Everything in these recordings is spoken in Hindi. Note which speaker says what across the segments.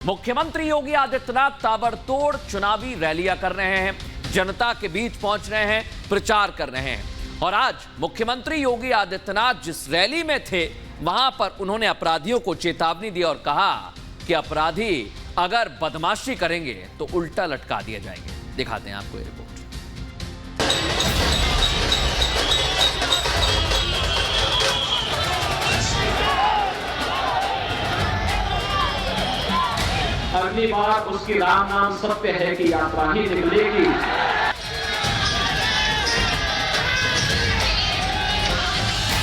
Speaker 1: मुख्यमंत्री योगी आदित्यनाथ ताबड़तोड़ चुनावी रैलियां कर रहे हैं, जनता के बीच पहुंच रहे हैं, प्रचार कर रहे हैं। और आज मुख्यमंत्री योगी आदित्यनाथ जिस रैली में थे वहां पर उन्होंने अपराधियों को चेतावनी दी और कहा कि अपराधी अगर बदमाशी करेंगे तो उल्टा लटका दिए जाएंगे। दिखाते हैं आपको ये रिपोर्ट।
Speaker 2: अगली बार उसकी राम नाम सत्य है कि यात्रा ही निकलेगी।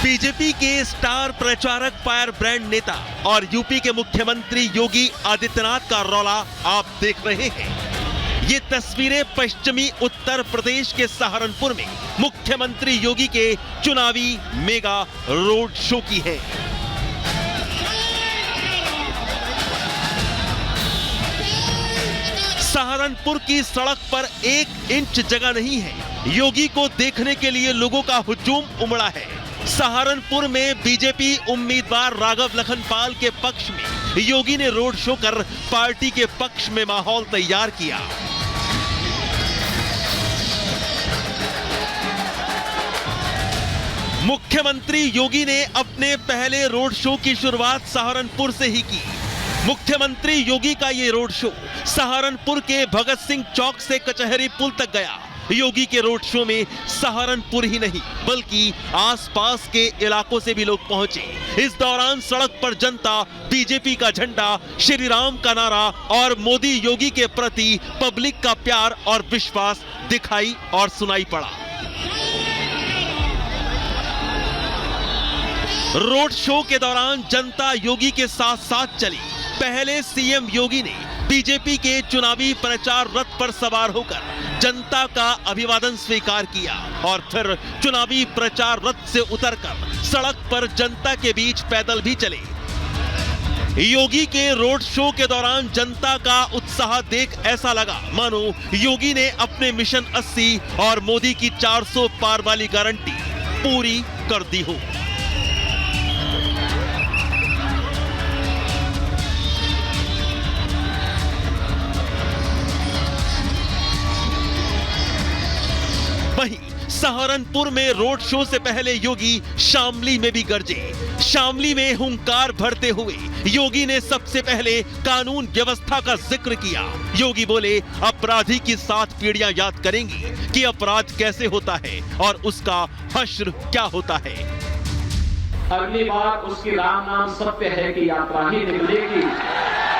Speaker 3: बीजेपी के स्टार प्रचारक, फायर ब्रांड नेता और यूपी के मुख्यमंत्री योगी आदित्यनाथ का रौला आप देख रहे हैं। ये तस्वीरें पश्चिमी उत्तर प्रदेश के सहारनपुर में मुख्यमंत्री योगी के चुनावी मेगा रोड शो की है। सहारनपुर की सड़क पर 1 इंच जगह नहीं है। योगी को देखने के लिए लोगों का हुजूम उमड़ा है। सहारनपुर में बीजेपी उम्मीदवार राघव लखनपाल के पक्ष में योगी ने रोड शो कर पार्टी के पक्ष में माहौल तैयार किया। मुख्यमंत्री योगी ने अपने पहले रोड शो की शुरुआत सहारनपुर से ही की। मुख्यमंत्री योगी का ये रोड शो सहारनपुर के भगत सिंह चौक से कचहरी पुल तक गया। योगी के रोड शो में सहारनपुर ही नहीं बल्कि आसपास के इलाकों से भी लोग पहुंचे। इस दौरान सड़क पर जनता बीजेपी का झंडा, श्री राम का नारा और मोदी योगी के प्रति पब्लिक का प्यार और विश्वास दिखाई और सुनाई पड़ा। रोड शो के दौरान जनता योगी के साथ साथ चली। पहले सीएम योगी ने बीजेपी के चुनावी प्रचार रथ पर सवार होकर जनता का अभिवादन स्वीकार किया और फिर चुनावी प्रचार रथ से उतरकर सड़क पर जनता के बीच पैदल भी चले। योगी के रोड शो के दौरान जनता का उत्साह देख ऐसा लगा मानो योगी ने अपने मिशन 80 और मोदी की 400 पार वाली गारंटी पूरी कर दी हो। वहीं सहारनपुर में रोड शो से पहले योगी शामली में भी गरजे। शामली में हुंकार भरते हुए योगी ने सबसे पहले कानून व्यवस्था का जिक्र किया। योगी बोले, अपराधी की 7 पीढ़ियां याद करेंगी कि अपराध कैसे होता है और उसका हश्र क्या होता है।
Speaker 2: अगली बार उसकी राम नाम सत्य है कि यात्रा ही निकलेगी।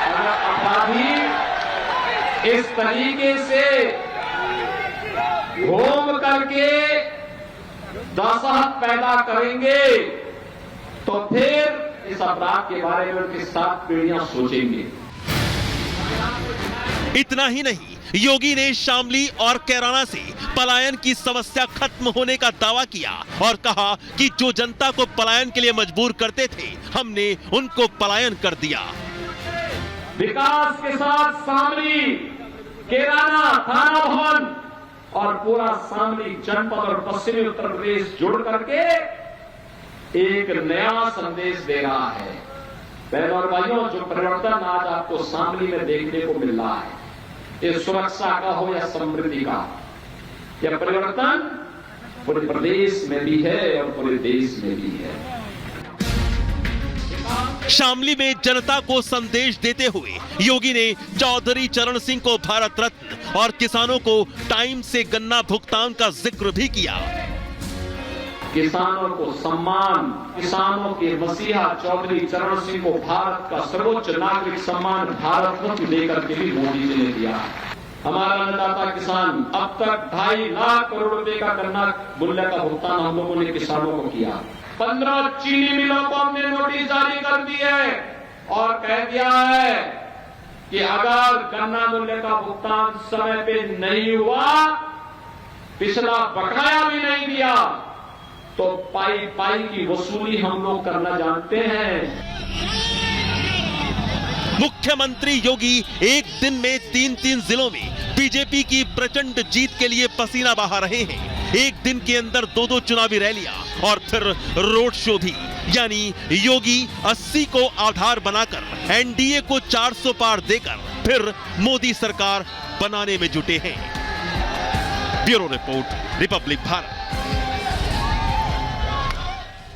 Speaker 2: अगर अपराधी इस तरीके से घूम करके दहशत पैदा करेंगे तो फिर इस अपराध के बारे में उनकी 7 पीढ़ियां सोचेंगे।
Speaker 3: इतना ही नहीं, योगी ने शामली और कैराना से पलायन की समस्या खत्म होने का दावा किया और कहा कि जो जनता को पलायन के लिए मजबूर करते थे हमने उनको पलायन कर दिया।
Speaker 2: विकास के साथ शामली, कैराना, थाना भवन और पूरा शामली जनपद और पश्चिमी उत्तर प्रदेश जुड़ करके एक नया संदेश दे रहा है। बहनों और भाइयों, जो परिवर्तन आज आपको शामली में देखने को मिल रहा है, ये सुरक्षा का हो या समृद्धि का, यह परिवर्तन पूरे प्रदेश में भी है और पूरे देश में भी है।
Speaker 3: शामली में जनता को संदेश देते हुए योगी ने चौधरी चरण सिंह को भारत रत्न और किसानों को टाइम से गन्ना भुगतान का जिक्र भी किया।
Speaker 2: किसानों को सम्मान, किसानों के मसीहा चौधरी चरण सिंह को भारत का सर्वोच्च नागरिक सम्मान भारत रत्न देकर के भी मोदी जी ने दिया। हमारा अन्नदाता किसान अब तक 2.5 लाख करोड़ रुपए का गन्ना मूल्य का भुगतान हम लोगों ने किसानों को किया। 15 चीनी मिलों को हमने नोटिस जारी कर दी है और कह दिया है कि अगर गन्ना मूल्य का भुगतान समय पे नहीं हुआ, पिछला बकाया भी नहीं दिया, तो पाई पाई की वसूली हम लोग करना जानते हैं।
Speaker 3: मुख्यमंत्री योगी एक दिन में 3 जिलों में बीजेपी की प्रचंड जीत के लिए पसीना बहा रहे हैं। एक दिन के अंदर 2 चुनावी रैलियां और फिर रोड शो भी। यानी योगी 80 को आधार बनाकर एनडीए को 400 पार देकर फिर मोदी सरकार बनाने में जुटे हैं। Bureau report, republic Bharat.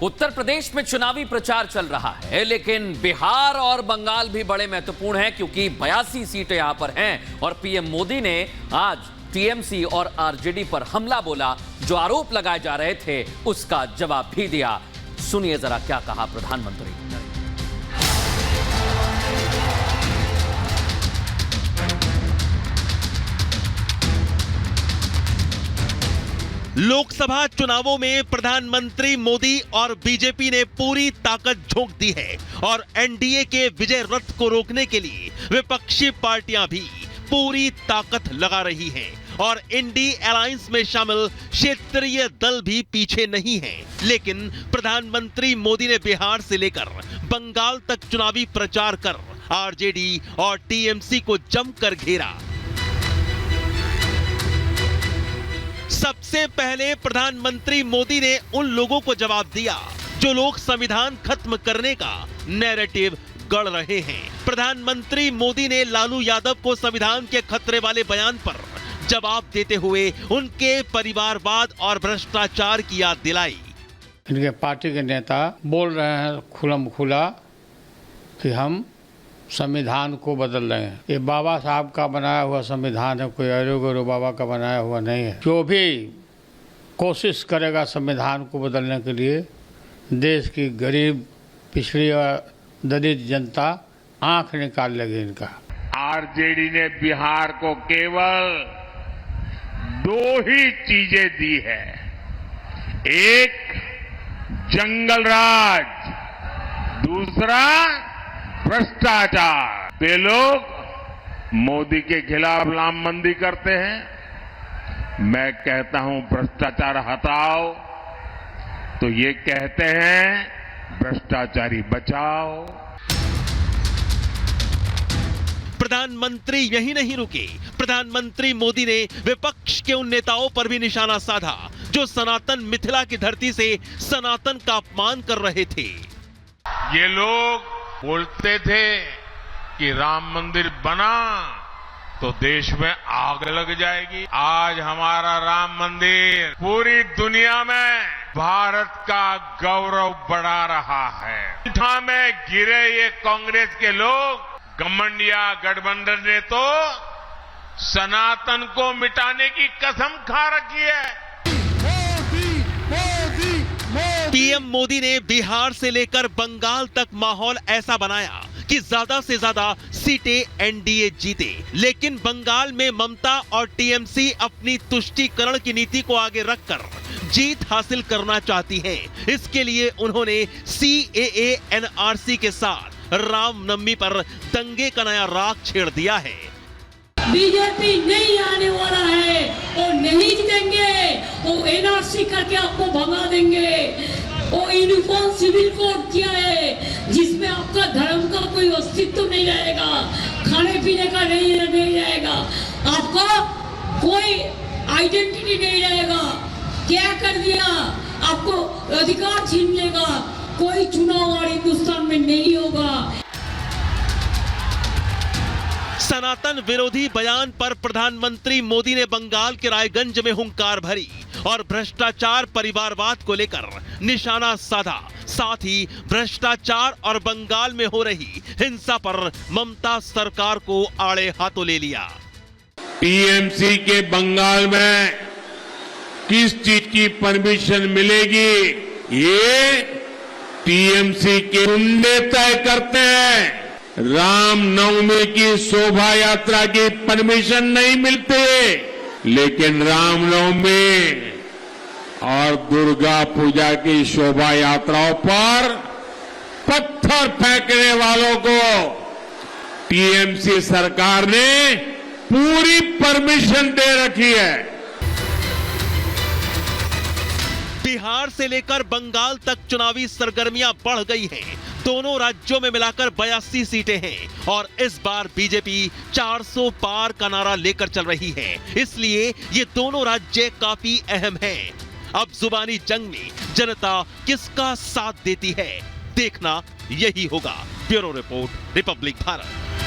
Speaker 1: Uttar Pradesh में चुनावी प्रचार चल रहा है, लेकिन बिहार और बंगाल भी बड़े महत्वपूर्ण हैं, क्योंकि 82 सीटें यहां पर हैं और पीएम मोदी ने आज टीएमसी और आरजेडी पर हमला बोला। जो आरोप लगाए जा रहे थे उसका जवाब भी दिया। सुनिए जरा क्या कहा प्रधानमंत्री।
Speaker 3: लोकसभा चुनावों में प्रधानमंत्री मोदी और बीजेपी ने पूरी ताकत झोंक दी है और एनडीए के विजय रथ को रोकने के लिए विपक्षी पार्टियां भी पूरी ताकत लगा रही हैं और इंडी अलायंस में शामिल क्षेत्रीय दल भी पीछे नहीं हैं। लेकिन प्रधानमंत्री मोदी ने बिहार से लेकर बंगाल तक चुनावी प्रचार कर आरजेडी और टीएमसी को जमकर घेरा। सबसे पहले प्रधानमंत्री मोदी ने उन लोगों को जवाब दिया जो लोग संविधान खत्म करने का नैरेटिव गढ़ रहे हैं। प्रधानमंत्री मोदी ने लालू यादव को संविधान के खतरे वाले बयान पर जवाब देते हुए उनके परिवारवाद और भ्रष्टाचार की याद दिलाई।
Speaker 4: इनके पार्टी के नेता बोल रहे हैं खुलम खुला कि हम संविधान को बदल रहे हैं। ये बाबा साहब का बनाया हुआ संविधान है, कोई अरो गरो बाबा का बनाया हुआ नहीं है। जो भी कोशिश करेगा संविधान को बदलने के लिए, देश की गरीब पिछड़ी और दलित जनता आंख निकाल लेगी इनका।
Speaker 5: आरजेडी ने बिहार को केवल 2 ही चीजें दी है, एक जंगल राज, दूसरा भ्रष्टाचार। वे लोग मोदी के खिलाफ लामबंदी करते हैं, मैं कहता हूं भ्रष्टाचार हटाओ, तो ये कहते हैं भ्रष्टाचारी बचाओ।
Speaker 3: प्रधानमंत्री यही नहीं रुके। प्रधानमंत्री मोदी ने विपक्ष के उन नेताओं पर भी निशाना साधा जो सनातन मिथिला की धरती से सनातन का अपमान कर रहे थे।
Speaker 5: ये लोग बोलते थे कि राम मंदिर बना तो देश में आग लग जाएगी। आज हमारा राम मंदिर पूरी दुनिया में भारत का गौरव बढ़ा रहा है। उठा में गिरे ये कांग्रेस के लोग, घमंडिया गठबंधन ने तो सनातन को मिटाने की कसम खा रखी है।
Speaker 3: पीएम मोदी ने बिहार से लेकर बंगाल तक माहौल ऐसा बनाया कि ज्यादा से ज्यादा सीटें एनडीए जीते। लेकिन बंगाल में ममता और टीएमसी अपनी तुष्टीकरण की नीति को आगे रखकर जीत हासिल करना चाहती हैं। इसके लिए उन्होंने सीएए एनआरसी के साथ रामनवमी पर दंगे का नया राग छेड़ दिया है।
Speaker 6: बीजेपी नहीं आने वाला है और नहीं जीतेंगे, वो एनआरसी करके आपको भगा देंगे। वो यूनिफॉर्म सिविल कोड किया है जिसमें आपका धर्म का कोई अस्तित्व नहीं रहेगा, खाने पीने का नहीं रहेगा, आपका कोई आइडेंटिटी नहीं रहेगा। क्या कर दिया, आपको अधिकार छीन लेगा, कोई चुनाव और हिंदुस्तान में नहीं होगा।
Speaker 3: सनातन विरोधी बयान पर प्रधानमंत्री मोदी ने बंगाल के रायगंज में हुंकार भरी और भ्रष्टाचार परिवारवाद को लेकर निशाना साधा। साथ ही भ्रष्टाचार और बंगाल में हो रही हिंसा पर ममता सरकार को आड़े हाथों ले लिया।
Speaker 5: टीएमसी के बंगाल में किस चीज की परमिशन मिलेगी, ये टीएमसी के गुंडे तय करते हैं। रामनवमी की शोभा यात्रा की परमिशन नहीं मिलती, लेकिन रामनवमी और दुर्गा पूजा की शोभा यात्राओं पर पत्थर फेंकने वालों को टीएमसी सरकार ने पूरी परमिशन दे रखी है।
Speaker 3: बिहार से लेकर बंगाल तक चुनावी सरगर्मियां बढ़ गई हैं। दोनों राज्यों में मिलाकर 82 सीटें हैं और इस बार बीजेपी 400 पार का नारा लेकर चल रही है। इसलिए ये दोनों राज्य काफी अहम हैं। अब जुबानी जंग में जनता किसका साथ देती है, देखना यही होगा। Bureau report, republic Bharat.